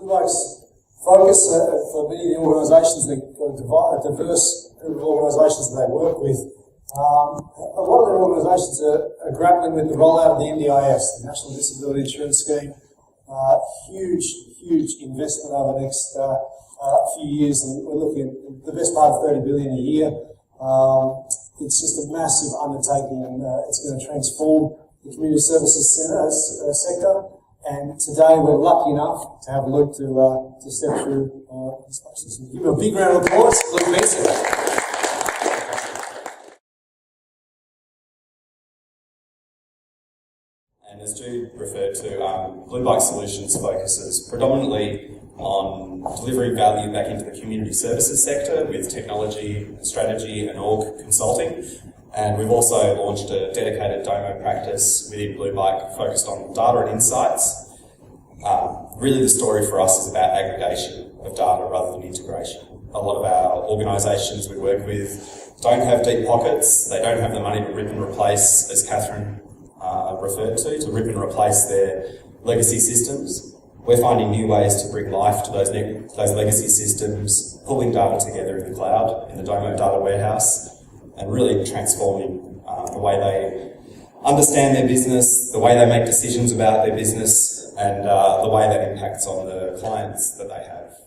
Luke's focus for many of the organisations, a diverse group of organisations that they work with, a lot of their organisations are grappling with the rollout of the NDIS, the National Disability Insurance Scheme. Huge investment over the next few years, and we're looking at the best part of $30 billion a year. It's just a massive undertaking, and it's going to transform the community services sector. And today we're lucky enough to have Luke to step through this process. Give him a big round of applause, Luke Benson. And as Jude referred to, Blue Bike Solutions focuses predominantly on delivering value back into the community services sector with technology, strategy and org consulting. And we've also launched a dedicated Domo Practice within Blue Bike focused on data and insights. Really the story for us is about aggregation of data rather than integration. A lot of our organisations we work with don't have deep pockets, they don't have the money to rip and replace, as Catherine referred to rip and replace their legacy systems. We're finding new ways to bring life to those legacy systems, pulling data together in the cloud, in the Domo data warehouse, and really transforming the way they understand their business, the way they make decisions about their business, and the way that impacts on the clients that they have.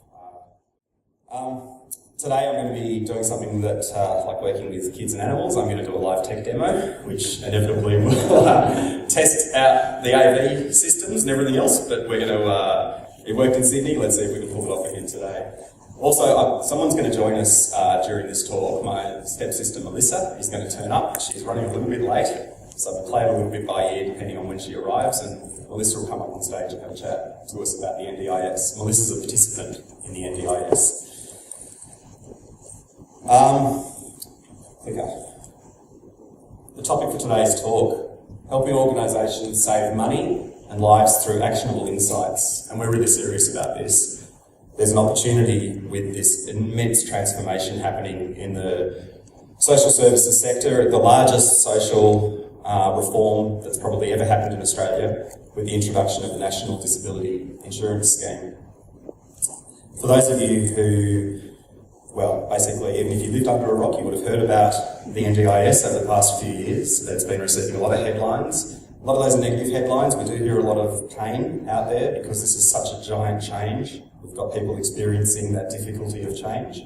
Today I'm going to be doing something that, like working with kids and animals, I'm going to do a live tech demo, which inevitably will test out the AV systems and everything else, but we're going to, it worked in Sydney, let's see if we can pull it off again today. Also, someone's going to join us during this talk. My stepsister Melissa is going to turn up. She's running a little bit late, so I'll play it a little bit by ear depending on when she arrives, and Melissa will come up on stage and have a chat to us about the NDIS. Melissa's a participant in the NDIS. Okay. The topic for today's talk, helping organisations save money and lives through actionable insights. And we're really serious about this. There's an opportunity with this immense transformation happening in the social services sector, the largest social reform that's probably ever happened in Australia, with the introduction of the National Disability Insurance Scheme. For those of you who, well, basically, even if you lived under a rock, you would have heard about the NDIS over the past few years. That's been receiving a lot of headlines. A lot of those are negative headlines. We do hear a lot of pain out there because this is such a giant change. We've got people experiencing that difficulty of change.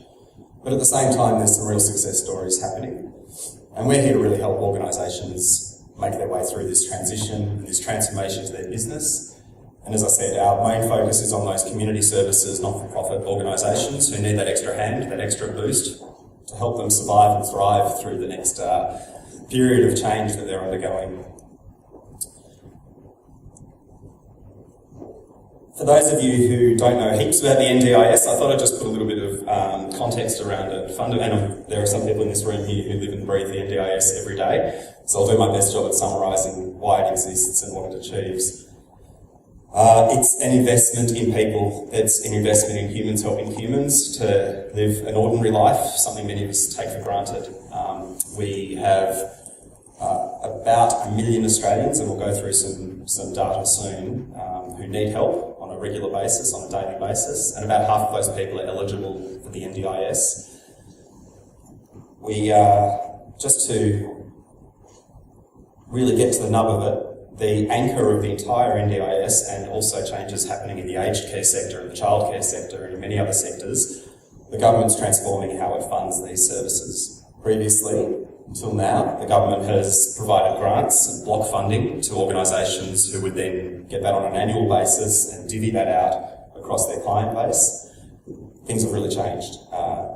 But at the same time, there's some real success stories happening. And we're here to really help organisations make their way through this transition and this transformation to their business. And as I said, our main focus is on those community services, not-for-profit organisations who need that extra hand, that extra boost to help them survive and thrive through the next period of change that they're undergoing. For those of you who don't know heaps about the NDIS, I thought I'd just put a little bit of context around it. And there are some people in this room here who live and breathe the NDIS every day, so I'll do my best job at summarising why it exists and what it achieves. It's an investment in people. It's an investment in humans helping humans to live an ordinary life, something many of us take for granted. We have about 1 million Australians, and we'll go through some data soon, who need help on a regular basis, on a daily basis, and about half of those people are eligible for the NDIS. We, just to really get to the nub of it, the anchor of the entire NDIS and also changes happening in the aged care sector and the childcare sector and in many other sectors, the government's transforming how it funds these services. Previously, until now, the government has provided grants and block funding to organisations who would then get that on an annual basis and divvy that out across their client base. Things have really changed.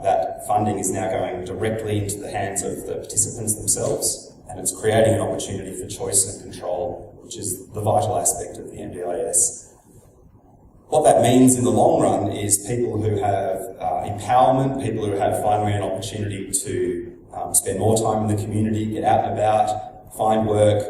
That funding is now going directly into the hands of the participants themselves, and it's creating an opportunity for choice and control, which is the vital aspect of the NDIS. What that means in the long run is people who have empowerment, people who have finally an opportunity to spend more time in the community, get out and about, find work,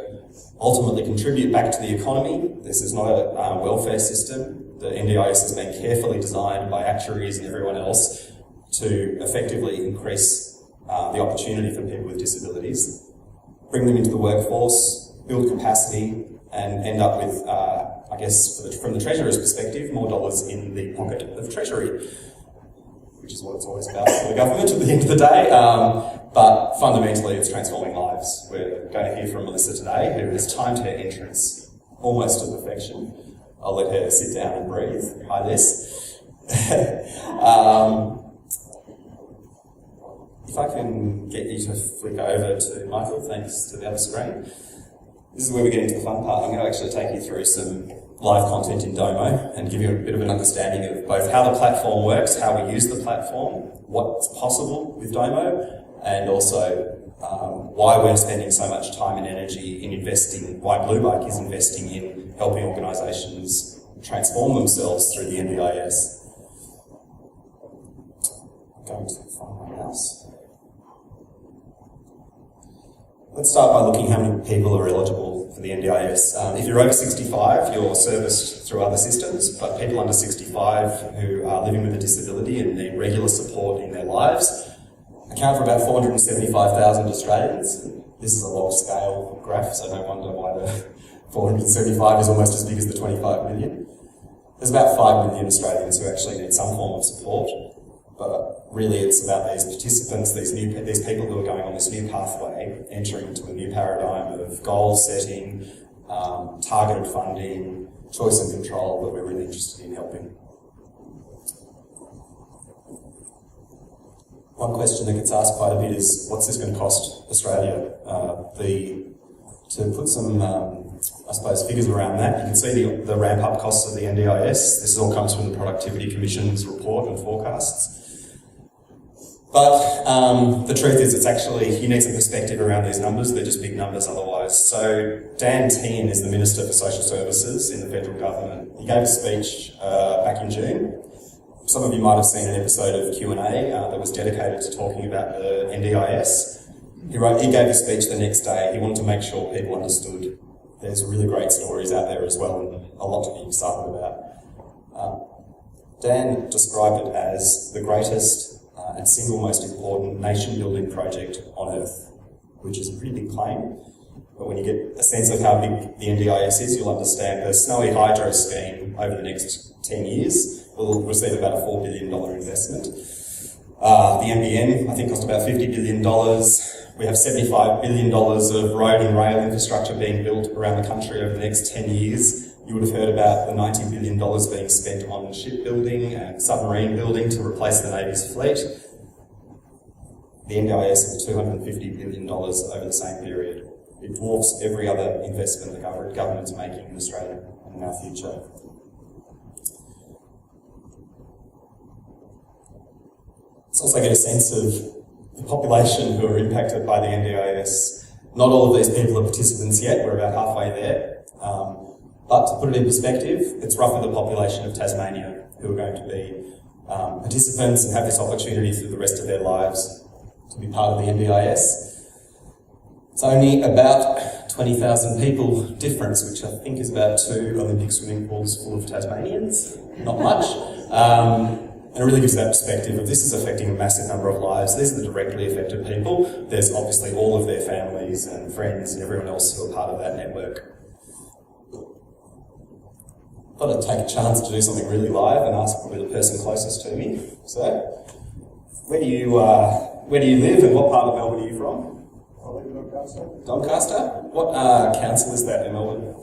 ultimately contribute back to the economy. This is not a welfare system. The NDIS has been carefully designed by actuaries and everyone else to effectively increase the opportunity for people with disabilities, bring them into the workforce, build capacity, and end up with I guess from the Treasurer's perspective, more dollars in the pocket of Treasury, which is what it's always about for the government at the end of the day. But fundamentally, it's transforming lives. We're going to hear from Melissa today, who has timed her entrance almost to perfection. I'll let her sit down and breathe. Hi, Liz. If I can get you to flick over to Michael, thanks to the other screen. This is where we get into the fun part. I'm going to actually take you through some live content in Domo and give you a bit of an understanding of both how the platform works, how we use the platform, what's possible with Domo, and also why we're spending so much time and energy in investing, why Blue Bike is investing in helping organisations transform themselves through the NDIS. I'm going to find my mouse. Let's start by looking how many people are eligible for the NDIS. If you're over 65, you're serviced through other systems, but people under 65 who are living with a disability and need regular support in their lives account for about 475,000 Australians. This is a log-scale graph, so no wonder why the 475 is almost as big as the 25 million. There's about 5 million Australians who actually need some form of support, but really it's about these participants, these people who are going on this new pathway, entering into a new paradigm of goal setting, targeted funding, choice and control that we're really interested in helping. One question that gets asked quite a bit is, what's this going to cost Australia? To put some, I suppose, figures around that, you can see the ramp-up costs of the NDIS. This all comes from the Productivity Commission's report and forecasts. But the truth is, it's actually, you need some perspective around these numbers. They're just big numbers otherwise. So Dan Tehan is the Minister for Social Services in the federal government. He gave a speech back in June. Some of you might have seen an episode of Q&A that was dedicated to talking about the NDIS. He gave a speech the next day. He wanted to make sure people understood. There's really great stories out there as well, and a lot to be excited about. Dan described it as the greatest and single most important nation-building project on earth, which is a pretty big claim. But when you get a sense of how big the NDIS is, you'll understand the Snowy Hydro scheme over the next 10 years will receive about a $4 billion investment. The NBN, I think, cost about $50 billion. We have $75 billion of road and rail infrastructure being built around the country over the next 10 years. You would have heard about the $90 billion being spent on shipbuilding and submarine building to replace the Navy's fleet. The NDIS of $250 billion over the same period. It dwarfs every other investment the government's making in Australia and in our future. Let's also get a sense of the population who are impacted by the NDIS. Not all of these people are participants yet, we're about halfway there. But to put it in perspective, it's roughly the population of Tasmania who are going to be participants and have this opportunity through the rest of their lives to be part of the NDIS. It's only about 20,000 people difference, which I think is about 2 Olympic swimming pools full of Tasmanians. Not much. And it really gives that perspective of this is affecting a massive number of lives. These are the directly affected people. There's obviously all of their families and friends and everyone else who are part of that network. I thought I'd take a chance to do something really live and ask probably the person closest to me. So, where do you live and what part of Melbourne are you from? I live in Doncaster. Doncaster? What council is that in Melbourne?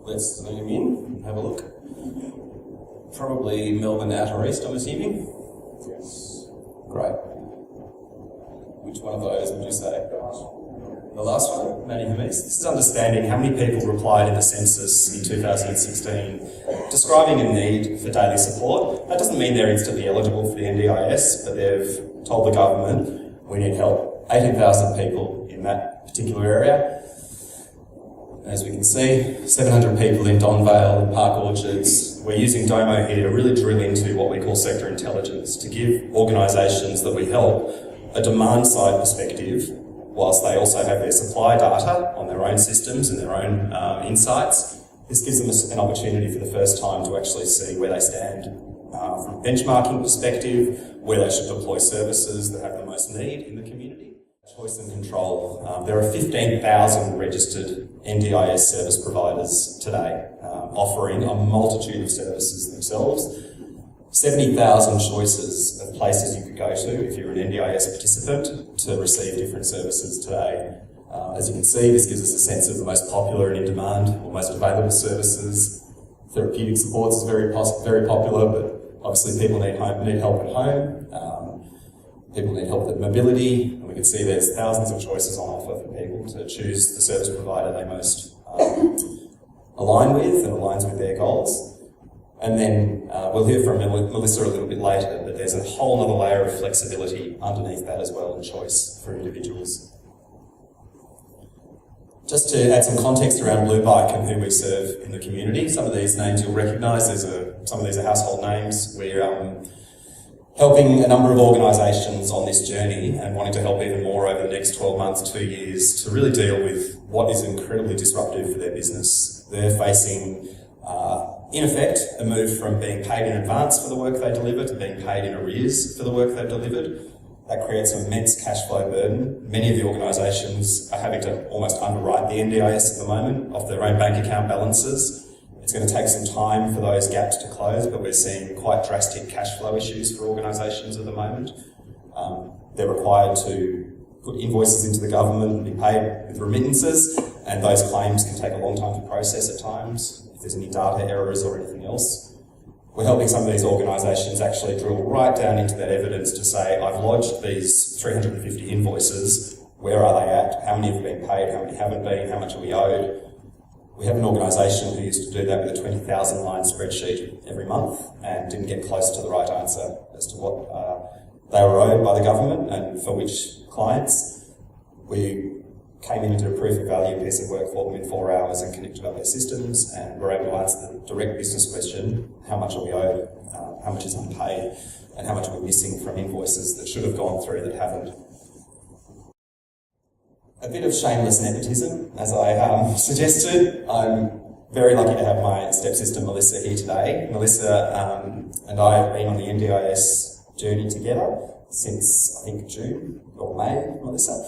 Let's zoom in and have a look. Probably Melbourne Outer East, I'm assuming? Yes. Great. Which one of those would you say? The last one, Manny Hamis. This is understanding how many people replied in the census in 2016 describing a need for daily support. That doesn't mean they're instantly eligible for the NDIS, but they've told the government, we need help. 18,000 people in that particular area. As we can see, 700 people in Donvale and Park Orchards. We're using Domo here to really drill into what we call sector intelligence, to give organisations that we help a demand-side perspective, whilst they also have their supply data on their own systems and their own insights. This gives them an opportunity for the first time to actually see where they stand from a benchmarking perspective, where they should deploy services that have the most need in the community. Choice and control. There are 15,000 registered NDIS service providers today. offering a multitude of services themselves. 70,000 choices of places you could go to if you're an NDIS participant to receive different services today. As you can see, this gives us a sense of the most popular and in-demand or most available services. Therapeutic supports is very popular, but obviously people need help at home. People need help with mobility, and we can see there's thousands of choices on offer for people to choose the service provider they most align with and aligns with their goals. And then we'll hear from Melissa a little bit later, but there's a whole other layer of flexibility underneath that as well, and choice for individuals. Just to add some context around Blue Bike and who we serve in the community, some of these names you'll recognise, some of these are household names. We're helping a number of organisations on this journey and wanting to help even more over the next 12 months, 2 years, to really deal with what is incredibly disruptive for their business. They're facing, in effect, a move from being paid in advance for the work they deliver to being paid in arrears for the work they've delivered. That creates an immense cash flow burden. Many of the organisations are having to almost underwrite the NDIS at the moment off their own bank account balances. It's going to take some time for those gaps to close, but we're seeing quite drastic cash flow issues for organisations at the moment. They're required to put invoices into the government and be paid with remittances, and those claims can take a long time to process at times, if there's any data errors or anything else. We're helping some of these organisations actually drill right down into that evidence to say, I've lodged these 350 invoices, where are they at, how many have been paid, how many haven't been, how much are we owed? We have an organisation who used to do that with a 20,000 line spreadsheet every month and didn't get close to the right answer as to what they were owed by the government and for which clients. We came in and did a proof of value piece of work for them in 4 hours and connected up their systems, and were able to answer the direct business question, how much are we owed, how much is unpaid, and how much are we missing from invoices that should have gone through that haven't. A bit of shameless nepotism, as I suggested. I'm very lucky to have my stepsister Melissa here today. Melissa and I have been on the NDIS journey together since, I think, June or May, Melissa.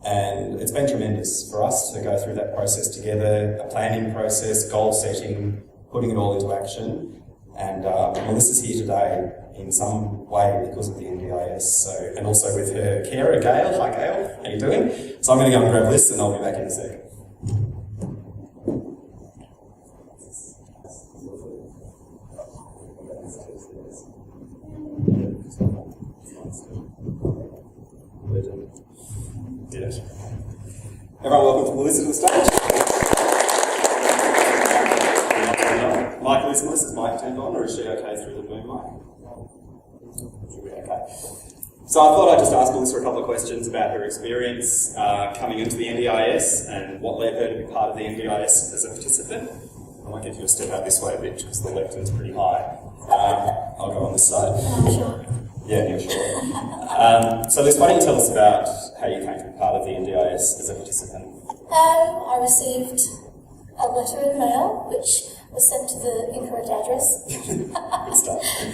And it's been tremendous for us to go through that process together, a planning process, goal setting, putting it all into action. And Melissa's here today in some way because of the NDIS, and also with her carer, Gail. Hi Gail, how you doing? So I'm going to go and grab Liz and I'll be back in a sec. Yes. Everyone, welcome to Melissa to the stage. Michael, is Melissa's mic turned on, or is she okay through the boom mic? She'll be okay. So I thought I'd just ask Melissa a couple of questions about her experience coming into the NDIS and what led her to be part of the NDIS as a participant. I might get you to step out this way a bit because the lectern's pretty high. I'll go on this side. Sure. Yeah, you're sure. So Liz, why don't you tell us about how you came to be part of the NDIS as a participant? I received a letter in mail which was sent to the incorrect address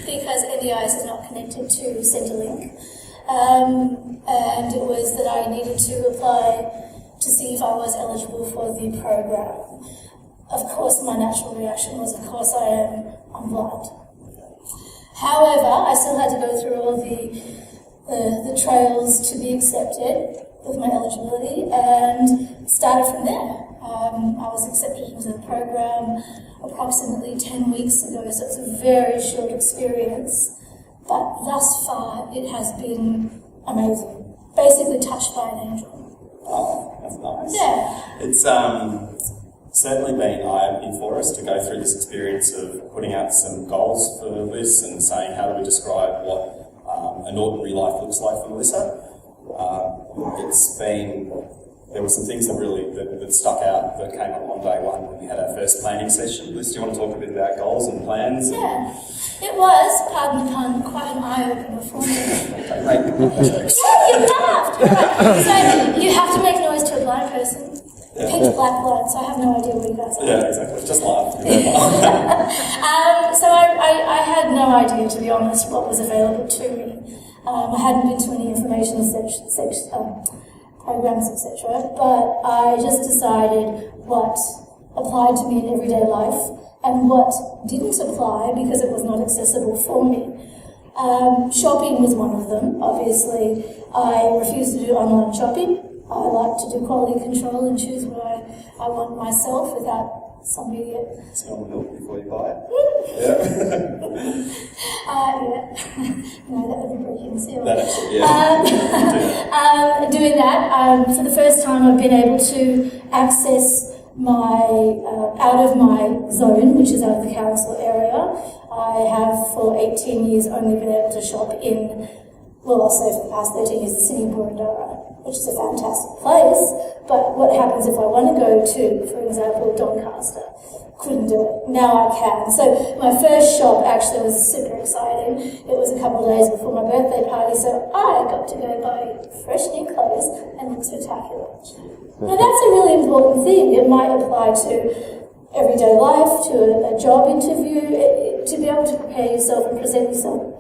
because NDIS is not connected to Centrelink, and it was that I needed to apply to see if I was eligible for the program. Of course, my natural reaction was, of course I am, I'm blind. However, I still had to go through all the trails to be accepted with my eligibility and started from there. I was accepted into the program approximately 10 weeks ago, so it's a very short experience. But thus far, it has been amazing. Basically touched by an angel. Oh, that's nice. Yeah. It's certainly been eye-opening for us to go through this experience of putting out some goals for Liz and saying how do we describe what an ordinary life looks like for Melissa. There were some things that really that stuck out that came up on day one when we had our first planning session. Liz, do you want to talk a bit about goals and plans? Yeah. It was, pardon the pun, quite an eye-opener for me. Don't make jokes. Yeah, you laughed. Right. So you have to make noise to a blind person. Yeah. Pitch black blind, so I have no idea what you guys are. Yeah, exactly. Just laugh. So I had no idea, to be honest, what was available to me. I hadn't been to any information programs, etc. But I just decided what applied to me in everyday life and what didn't apply because it was not accessible for me. Shopping was one of them, obviously. I refuse to do online shopping. I like to do quality control and choose what I want myself without somebody else. Smell the milk before you buy it. Yeah. No, that would be breaking the seal. That actually, yeah. Doing that, for the first time I've been able to access my out of my zone, which is out of the council area. I have for 18 years only been able to shop in, well, I'll say for the past 13 years, the city of Boroondara, which is a fantastic place. But what happens if I want to go to, for example, Doncaster? Couldn't do it. Now I can. So my first shop actually was super exciting. It was a couple of days before my birthday party, so I got to go buy fresh new clothes and look spectacular. Now that's a really important thing. It might apply to everyday life, to a job interview. To be able to prepare yourself and present yourself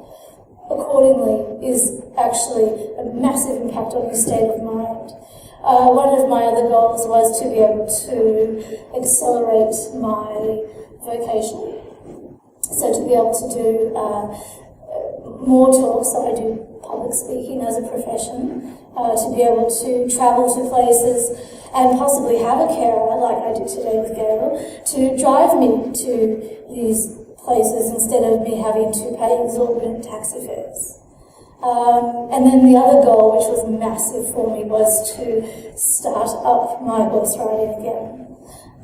accordingly is actually a massive impact on your state of mind. One of my other goals was to be able to accelerate my vocation. So to be able to do more talks, so I do public speaking as a profession, to be able to travel to places and possibly have a carer, like I did today with Gabriel, to drive me to these places instead of me having to pay exorbitant taxi fares. And then the other goal, which was massive for me, was to start up my horse riding again.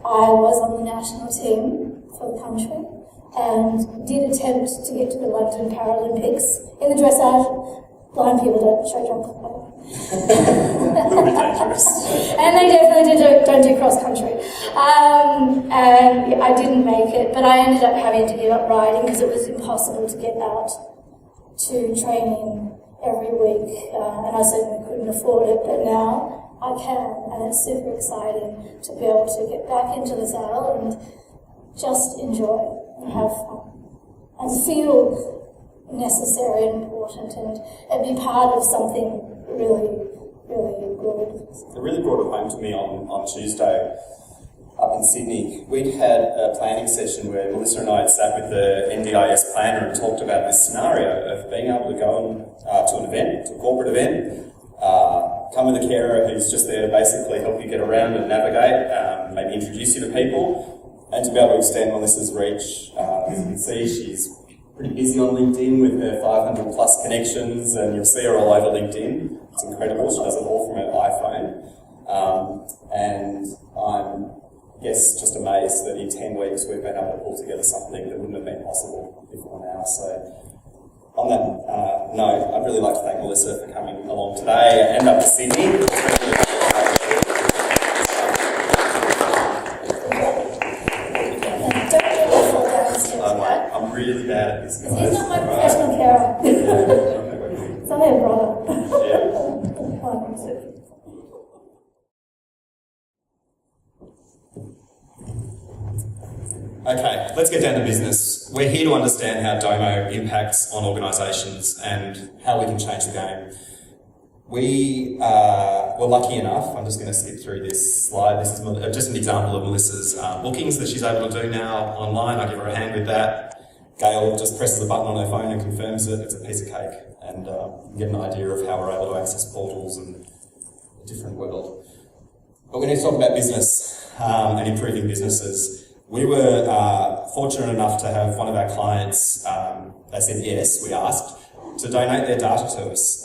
I was on the national team for the country and did attempt to get to the London Paralympics in the dressage. Blind people don't show jump. And they definitely don't do cross country. And I didn't make it, but I ended up having to give up riding because it was impossible to get out to training every week, and I certainly couldn't afford it, but now I can, and it's super exciting to be able to get back into the saddle and just enjoy and have fun and feel necessary and important and be part of something really, really good. It really brought it home to me on Tuesday. Up in Sydney, we'd had a planning session where Melissa and I had sat with the NDIS planner and talked about this scenario of being able to go to an event, to a corporate event, come with a carer who's just there to basically help you get around and navigate, maybe introduce you to people, and to be able to extend Melissa's reach. As you can see, she's pretty busy on LinkedIn with her 500 plus connections, and you'll see her all over LinkedIn. It's incredible. She does it all from her iPhone. And I'm just amazed that in 10 weeks we've been able to pull together something that wouldn't have been possible before now. So on that note, I'd really like to thank Melissa for coming along today and up to Sydney. I'm really bad at this, guys. He's not my professional carer. It's only a brother. Yeah. Okay, let's get down to business. We're here to understand how Domo impacts on organisations and how we can change the game. We were lucky enough, I'm just going to skip through this slide. This is just an example of Melissa's bookings that she's able to do now online. I give her a hand with that. Gail just presses a button on her phone and confirms it. It's a piece of cake, and you get an idea of how we're able to access portals and a different world. But we need to talk about business and improving businesses. We were fortunate enough to have one of our clients, they said yes, we asked, to donate their data to us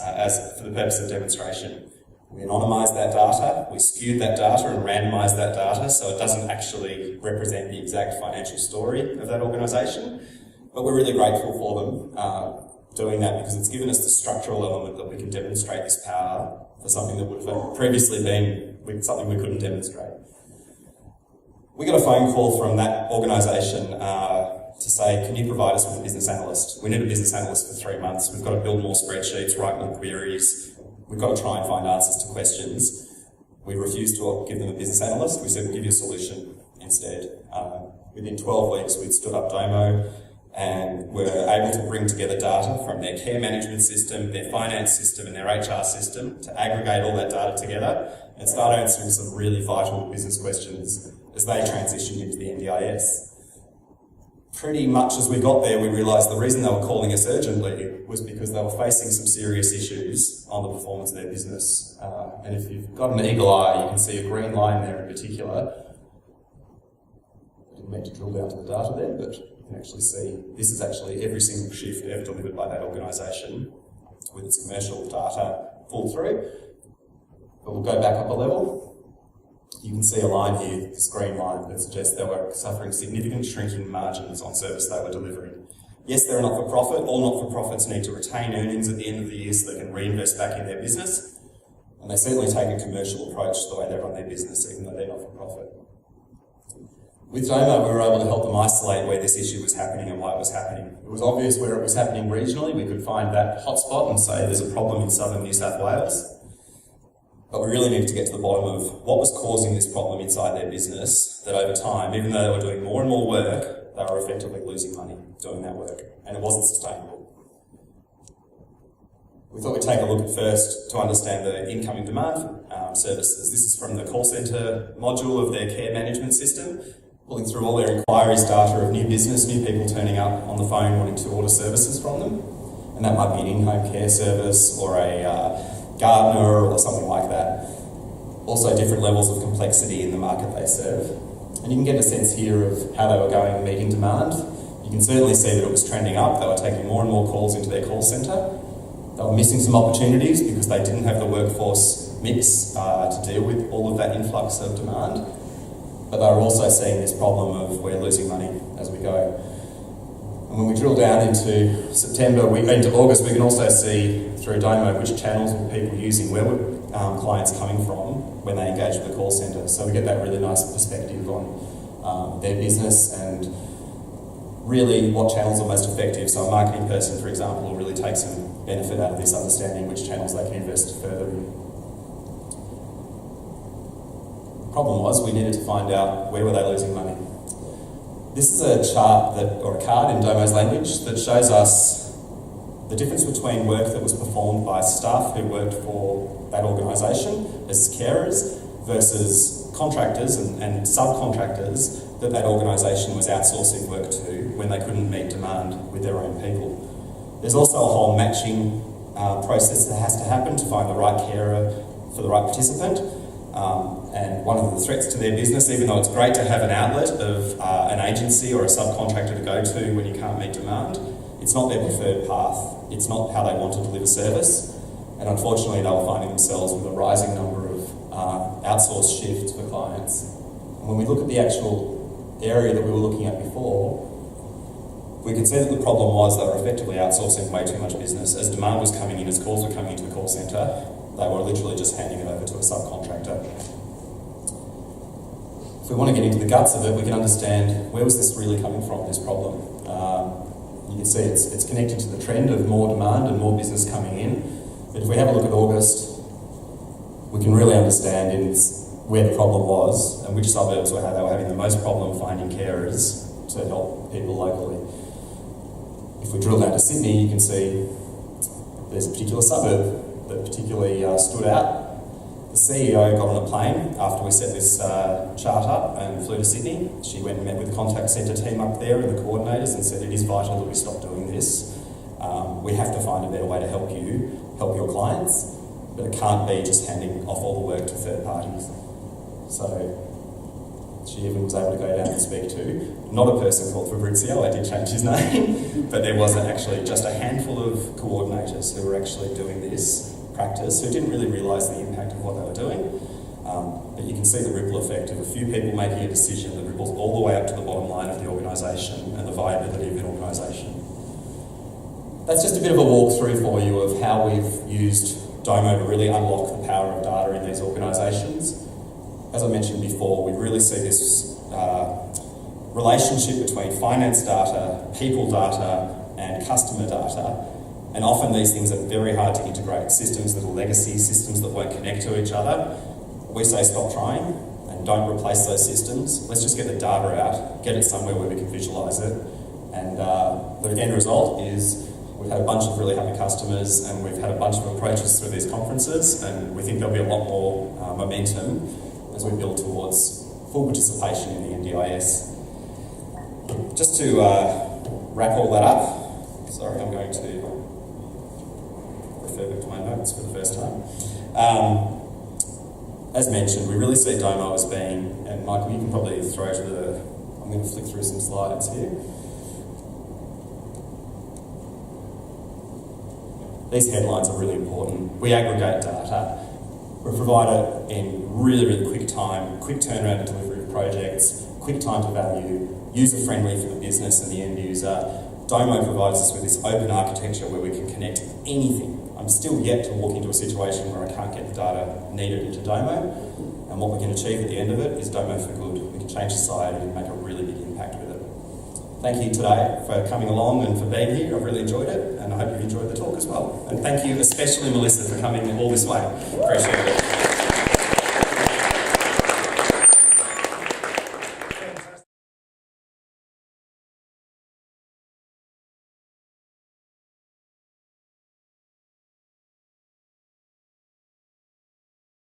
for the purpose of demonstration. We anonymised that data, we skewed that data and randomised that data so it doesn't actually represent the exact financial story of that organisation. But we're really grateful for them doing that because it's given us the structural element that we can demonstrate this power for something that would have previously been something we couldn't demonstrate. We got a phone call from that organisation to say, can you provide us with a business analyst? We need a business analyst for 3 months. We've got to build more spreadsheets, write more queries. We've got to try and find answers to questions. We refused to give them a business analyst. We said, we'll give you a solution instead. Within 12 weeks, we'd stood up Domo and were able to bring together data from their care management system, their finance system and their HR system to aggregate all that data together and start answering some really vital business questions as they transitioned into the NDIS. Pretty much as we got there, we realised the reason they were calling us urgently was because they were facing some serious issues on the performance of their business. And if you've got an eagle eye, you can see a green line there in particular. I didn't mean to drill down to the data there, but you can actually see this is actually every single shift ever delivered by that organisation with its commercial data pulled through. But we'll go back up a level. You can see a line here, this green line, that suggests they were suffering significant shrinking margins on service they were delivering. Yes, they're a not-for-profit. All not-for-profits need to retain earnings at the end of the year so they can reinvest back in their business. And they certainly take a commercial approach to the way they run their business, even though they're not-for-profit. With Domo, we were able to help them isolate where this issue was happening and why it was happening. It was obvious where it was happening regionally. We could find that hotspot and say there's a problem in southern New South Wales. But we really needed to get to the bottom of what was causing this problem inside their business, that over time, even though they were doing more and more work, they were effectively losing money doing that work, and it wasn't sustainable. We thought we'd take a look at first to understand the incoming demand for services. This is from the call centre module of their care management system, pulling through all their inquiries data of new business, new people turning up on the phone wanting to order services from them. And that might be an in-home care service or a gardener or something like that. Also different levels of complexity in the market they serve. And you can get a sense here of how they were going meeting demand. You can certainly see that it was trending up. They were taking more and more calls into their call centre. They were missing some opportunities because they didn't have the workforce mix to deal with all of that influx of demand. But they were also seeing this problem of we're losing money as we go. And when we drill down into September, into August, we can also see through Domo which channels were people using, where were clients coming from when they engage with the call centre. So we get that really nice perspective on their business and really what channels are most effective. So a marketing person, for example, will really take some benefit out of this, understanding which channels they can invest further in. The problem was we needed to find out where were they losing money. This is a chart or a card in Domo's language that shows us the difference between work that was performed by staff who worked for that organisation as carers versus contractors and subcontractors that organisation was outsourcing work to when they couldn't meet demand with their own people. There's also a whole matching process that has to happen to find the right carer for the right participant. And one of the threats to their business, even though it's great to have an outlet of an agency or a subcontractor to go to when you can't meet demand, it's not their preferred path. It's not how they want to deliver service. And unfortunately, they were finding themselves with a rising number of outsourced shifts for clients. And when we look at the actual area that we were looking at before, we can see that the problem was they were effectively outsourcing way too much business. As demand was coming in, as calls were coming into the call centre, they were literally just handing it over to a subcontractor. If we want to get into the guts of it, we can understand where was this really coming from, this problem. You can see it's connected to the trend of more demand and more business coming in. But if we have a look at August, we can really understand where the problem was and which suburbs were how they were having the most problem finding carers to help people locally. If we drill down to Sydney, you can see there's a particular suburb that particularly stood out. The CEO got on a plane after we set this chart up and flew to Sydney. She went and met with the contact centre team up there and the coordinators and said it is vital that we stop doing this. We have to find a better way to help your clients, but it can't be just handing off all the work to third parties. So she even was able to go down and speak to not a person called Fabrizio, I did change his name, but there was actually just a handful of coordinators who were actually doing this practice who didn't really realise the impact of what they were doing. But you can see the ripple effect of a few people making a decision that ripples all the way up to the bottom line of the organisation and the viability of an organisation. That's just a bit of a walkthrough for you of how we've used Domo to really unlock the power of data in these organisations. As I mentioned before, we really see this relationship between finance data, people data, and customer data. And often these things are very hard to integrate. Systems that are legacy, systems that won't connect to each other. We say stop trying and don't replace those systems. Let's just get the data out, get it somewhere where we can visualise it. And the end result is we've had a bunch of really happy customers and we've had a bunch of approaches through these conferences, and we think there'll be a lot more momentum as we build towards full participation in the NDIS. Just to wrap all that up, sorry, I'm going to refer back to my notes for the first time. As mentioned, we really see Domo as being, and Michael, you can probably throw to the, I'm going to flick through some slides here. These headlines are really important. We aggregate data. We provide it in really, really quick time, quick turnaround and delivery of projects, quick time to value, user-friendly for the business and the end user. Domo provides us with this open architecture where we can connect anything. I'm still yet to walk into a situation where I can't get the data needed into Domo, and what we can achieve at the end of it is Domo for good. We can change society and make a really big impact with it. Thank you today for coming along and for being here. I've really enjoyed it, and I hope you've enjoyed the talk as well. And thank you especially, Melissa, for coming all this way. Appreciate it.